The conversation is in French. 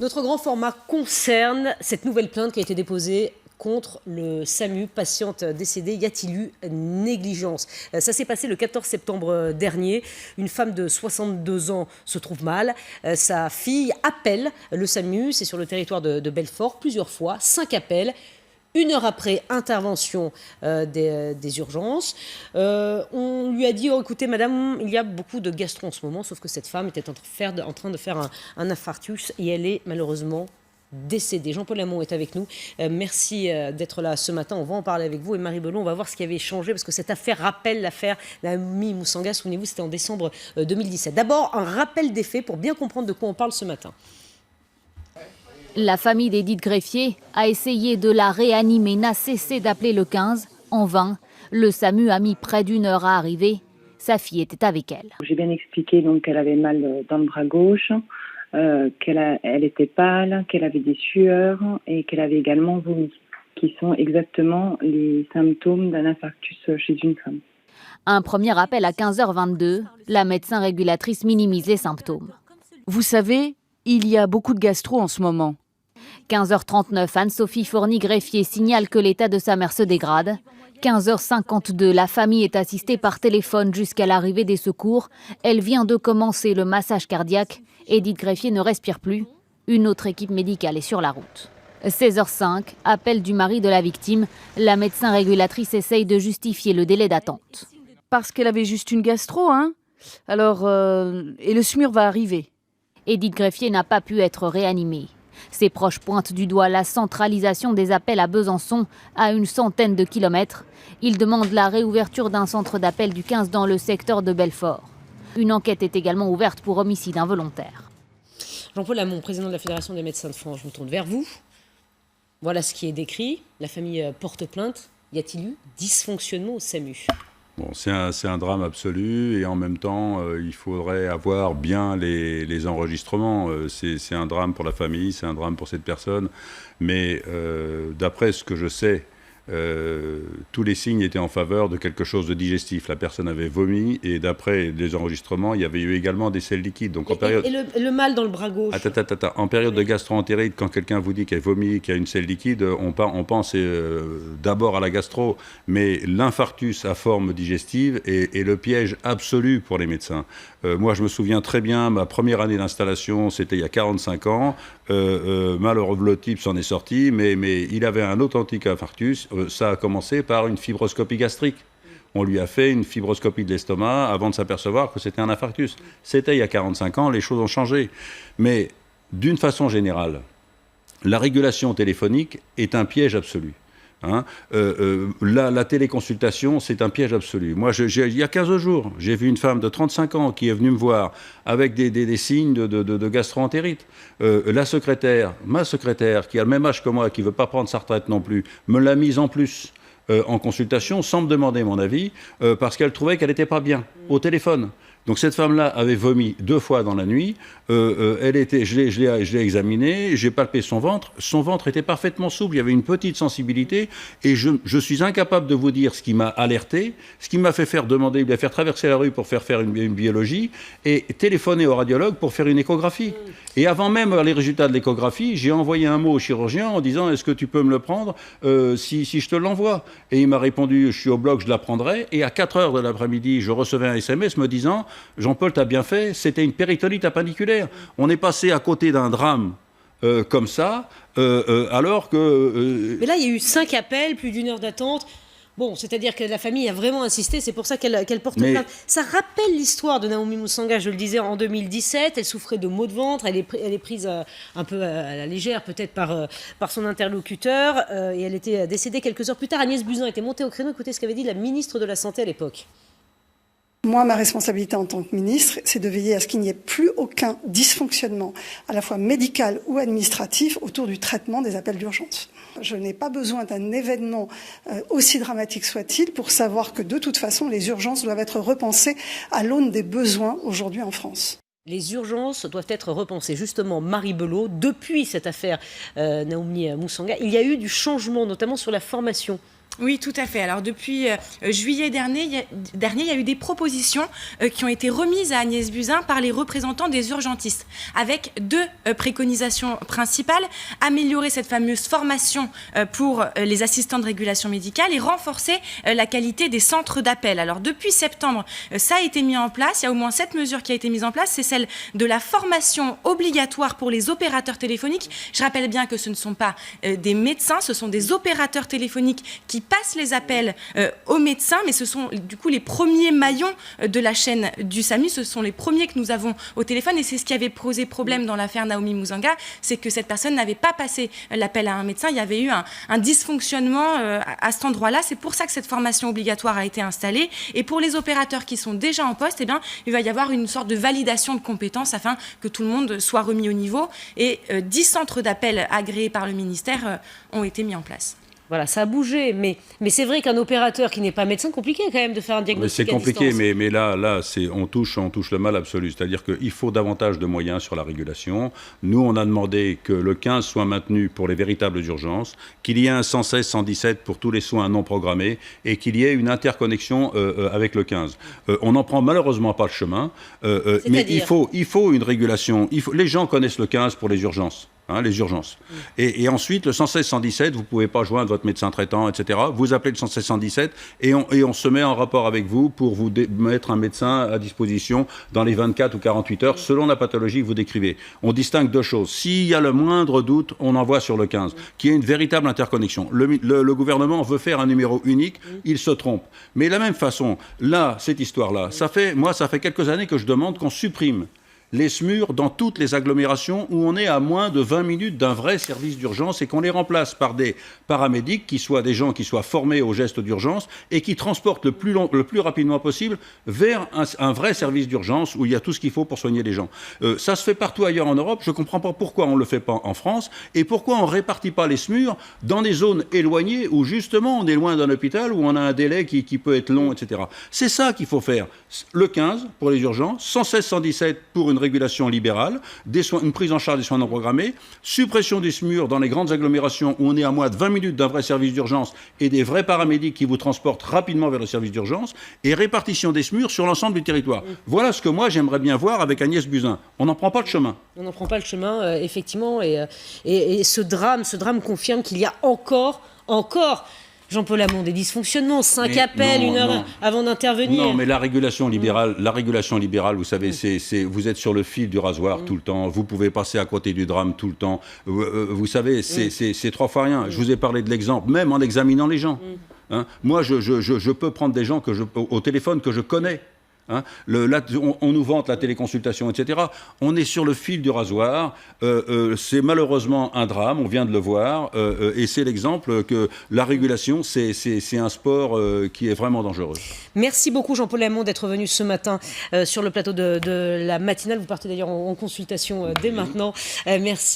Notre grand format concerne cette nouvelle plainte qui a été déposée contre le SAMU, patiente décédée. Y a-t-il eu négligence? Ça s'est passé le 14 septembre dernier. Une femme de 62 ans se trouve mal. Sa fille appelle le SAMU, c'est sur le territoire de Belfort, plusieurs fois, 5 appels. 1 heure après, intervention des urgences. On lui a dit, oh, écoutez, madame, il y a beaucoup de gastro en ce moment, sauf que cette femme était en train de faire un infarctus et elle est malheureusement décédée. Jean-Paul Lamont est avec nous. Merci d'être là ce matin. On va en parler avec vous. Et Marie Belot, on va voir ce qui avait changé, parce que cette affaire rappelle l'affaire Naomi Moussanga. Souvenez-vous, c'était en décembre 2017. D'abord, un rappel des faits pour bien comprendre de quoi on parle ce matin. La famille d'Edith Greffier a essayé de la réanimer, n'a cessé d'appeler le 15. En vain, le SAMU a mis près d'1 heure à arriver. Sa fille était avec elle. J'ai bien expliqué donc qu'elle avait mal dans le bras gauche, qu'elle était pâle, qu'elle avait des sueurs et qu'elle avait également vomi, qui sont exactement les symptômes d'un infarctus chez une femme. Un premier appel à 15h22, la médecin régulatrice minimise les symptômes. Vous savez, il y a beaucoup de gastro en ce moment. 15h39, Anne-Sophie Fourny-Greffier signale que l'état de sa mère se dégrade. 15h52, la famille est assistée par téléphone jusqu'à l'arrivée des secours. Elle vient de commencer le massage cardiaque. Edith Greffier ne respire plus. Une autre équipe médicale est sur la route. 16h05, appel du mari de la victime. La médecin régulatrice essaye de justifier le délai d'attente. Parce qu'elle avait juste une gastro, hein. Alors, et le SMUR va arriver. Edith Greffier n'a pas pu être réanimée. Ses proches pointent du doigt la centralisation des appels à Besançon, à une centaine de kilomètres. Ils demandent la réouverture d'un centre d'appel du 15 dans le secteur de Belfort. Une enquête est également ouverte pour homicide involontaire. Jean-Paul Lamont, président de la Fédération des médecins de France, je me tourne vers vous. Voilà ce qui est décrit. La famille porte plainte. Y a-t-il eu dysfonctionnement au SAMU ? Bon, c'est un drame absolu et en même temps, il faudrait avoir bien les enregistrements. C'est un drame pour la famille, c'est un drame pour cette personne. Mais d'après ce que je sais, tous les signes étaient en faveur de quelque chose de digestif. La personne avait vomi et d'après les enregistrements, il y avait eu également des selles liquides. Donc, le mal dans le bras gauche. En période de gastro-entérite, quand quelqu'un vous dit qu'elle vomit, qu'il y a une selle liquide, on pense d'abord à la gastro. Mais l'infarctus à forme digestive est le piège absolu pour les médecins. Moi, je me souviens très bien, ma première année d'installation, c'était il y a 45 ans. Malheureusement, le type s'en est sorti, mais il avait un authentique infarctus. Ça a commencé par une fibroscopie gastrique. On lui a fait une fibroscopie de l'estomac avant de s'apercevoir que c'était un infarctus. C'était il y a 45 ans, les choses ont changé. Mais d'une façon générale, la régulation téléphonique est un piège absolu. Hein, la téléconsultation, c'est un piège absolu. Moi, il y a 15 jours, j'ai vu une femme de 35 ans qui est venue me voir avec des signes de gastro-entérite. Ma secrétaire, qui a le même âge que moi, qui ne veut pas prendre sa retraite non plus, me l'a mise en plus en consultation sans me demander mon avis, parce qu'elle trouvait qu'elle n'était pas bien, au téléphone. Donc cette femme-là avait vomi 2 fois dans la nuit. Je l'ai examinée, j'ai palpé son ventre. Son ventre était parfaitement souple, il y avait une petite sensibilité. Et je suis incapable de vous dire ce qui m'a alerté, ce qui m'a fait faire traverser la rue pour faire une biologie et téléphoner au radiologue pour faire une échographie. Et avant même les résultats de l'échographie, j'ai envoyé un mot au chirurgien en disant « Est-ce que tu peux me le prendre si je te l'envoie ?» Et il m'a répondu « Je suis au bloc, je la prendrai. » Et à 4h de l'après-midi, je recevais un SMS me disant « Jean-Paul, t'as bien fait, c'était une péritonite appendiculaire. » On est passé à côté d'un drame comme ça, alors que... Mais là, il y a eu 5 appels, plus d'1 heure d'attente. Bon, c'est-à-dire que la famille a vraiment insisté, c'est pour ça qu'elle porte plainte. Ça rappelle l'histoire de Naomi Moussanga, je le disais, en 2017. Elle souffrait de maux de ventre, elle est prise un peu à la légère, peut-être par son interlocuteur, et elle était décédée quelques heures plus tard. Agnès Buzyn était montée au créneau, écoutez ce qu'avait dit la ministre de la Santé à l'époque. Moi, ma responsabilité en tant que ministre, c'est de veiller à ce qu'il n'y ait plus aucun dysfonctionnement, à la fois médical ou administratif, autour du traitement des appels d'urgence. Je n'ai pas besoin d'un événement aussi dramatique soit-il pour savoir que de toute façon, les urgences doivent être repensées à l'aune des besoins aujourd'hui en France. Les urgences doivent être repensées. Justement, Marie Belot, depuis cette affaire Naomi Moussanga, il y a eu du changement, notamment sur la formation Oui, tout à fait. Alors depuis juillet dernier, il y a eu des propositions qui ont été remises à Agnès Buzyn par les représentants des urgentistes, avec deux préconisations principales: améliorer cette fameuse formation pour les assistants de régulation médicale et renforcer la qualité des centres d'appel. Alors depuis septembre, ça a été mis en place. Il y a au moins 7 mesures qui ont été mises en place. C'est celle de la formation obligatoire pour les opérateurs téléphoniques. Je rappelle bien que ce ne sont pas des médecins, ce sont des opérateurs téléphoniques qui passent les appels aux médecins, mais ce sont du coup les premiers maillons de la chaîne du SAMU, ce sont les premiers que nous avons au téléphone, et c'est ce qui avait posé problème dans l'affaire Naomi Muzanga, c'est que cette personne n'avait pas passé l'appel à un médecin. Il y avait eu un dysfonctionnement à cet endroit-là. C'est pour ça que cette formation obligatoire a été installée, et pour les opérateurs qui sont déjà en poste, eh bien, il va y avoir une sorte de validation de compétences afin que tout le monde soit remis au niveau, et 10 centres d'appel agréés par le ministère ont été mis en place. Voilà, ça a bougé, mais c'est vrai qu'un opérateur qui n'est pas médecin, compliqué quand même de faire un diagnostic. C'est compliqué, mais là on touche le mal absolu. C'est-à-dire qu'il faut davantage de moyens sur la régulation. Nous, on a demandé que le 15 soit maintenu pour les véritables urgences, qu'il y ait un 116, 117 pour tous les soins non programmés, et qu'il y ait une interconnexion avec le 15. On n'en prend malheureusement pas le chemin, mais il faut une régulation. Les gens connaissent le 15 pour les urgences. Les urgences. Et ensuite, le 116-117, vous ne pouvez pas joindre votre médecin traitant, etc. Vous appelez le 116-117 et on se met en rapport avec vous pour vous mettre un médecin à disposition dans les 24 ou 48 heures, selon la pathologie que vous décrivez. On distingue deux choses. S'il y a le moindre doute, on envoie sur le 15, qui est une véritable interconnexion. Le gouvernement veut faire un numéro unique, il se trompe. Mais de la même façon, là, cette histoire-là, ça fait quelques années que je demande qu'on supprime les SMUR dans toutes les agglomérations où on est à moins de 20 minutes d'un vrai service d'urgence, et qu'on les remplace par des paramédics qui soient des gens qui soient formés aux gestes d'urgence et qui transportent le plus rapidement possible vers un vrai service d'urgence où il y a tout ce qu'il faut pour soigner les gens. Ça se fait partout ailleurs en Europe. Je ne comprends pas pourquoi on ne le fait pas en France, et pourquoi on ne répartit pas les SMUR dans des zones éloignées où justement on est loin d'un hôpital, où on a un délai qui peut être long, etc. C'est ça qu'il faut faire. Le 15 pour les urgences, 116, 117 pour une régulation libérale, une prise en charge des soins non programmés, suppression des SMUR dans les grandes agglomérations où on est à moins de 20 minutes d'un vrai service d'urgence et des vrais paramédics qui vous transportent rapidement vers le service d'urgence, et répartition des SMUR sur l'ensemble du territoire. Voilà ce que moi j'aimerais bien voir avec Agnès Buzyn. On n'en prend pas le chemin. On n'en prend pas le chemin, effectivement, et ce drame confirme qu'il y a encore Jean-Paul Hamon, des dysfonctionnements, 5 appels, 1 heure avant d'intervenir. Non, mais la régulation libérale, vous savez, vous êtes sur le fil du rasoir tout le temps, vous pouvez passer à côté du drame tout le temps. Vous savez, c'est 3 fois rien. Je vous ai parlé de l'exemple, même en examinant les gens. Moi, je peux prendre des gens au téléphone que je connais. On nous vante la téléconsultation, etc. On est sur le fil du rasoir. C'est malheureusement un drame, on vient de le voir, et c'est l'exemple que la régulation, c'est un sport qui est vraiment dangereux. Merci beaucoup Jean-Paul Hamon d'être venu ce matin sur le plateau de la matinale. Vous partez d'ailleurs en consultation dès maintenant. Merci.